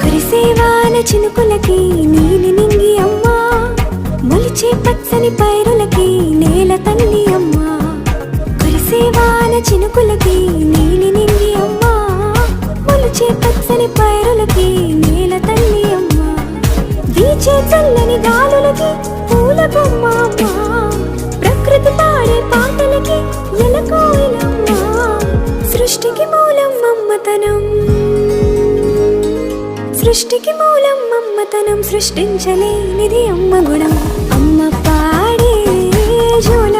కురిసేవాన చినుకులకి నీలి నింగి అమ్మా, మొలిచే పచ్చని పైరులకి నేల తల్లి అమ్మా. కురిసేవాన చినుకులకి నీలి నింగి అమ్మా, మొలిచే పచ్చని పైరులకి నేల తల్లి అమ్మా. వీచే చల్లని గాలులకి పూల బొమ్మ అమ్మా, ప్రకృతి పాడే పాటలకి ఎలకోయిలమ్మా. సృష్టికి మూలం మమ్మతనం, సృష్టికి మూలం మమ్మతనం, సృష్టించలేనిది అమ్మ గుణం. అమ్మ పాడే జోల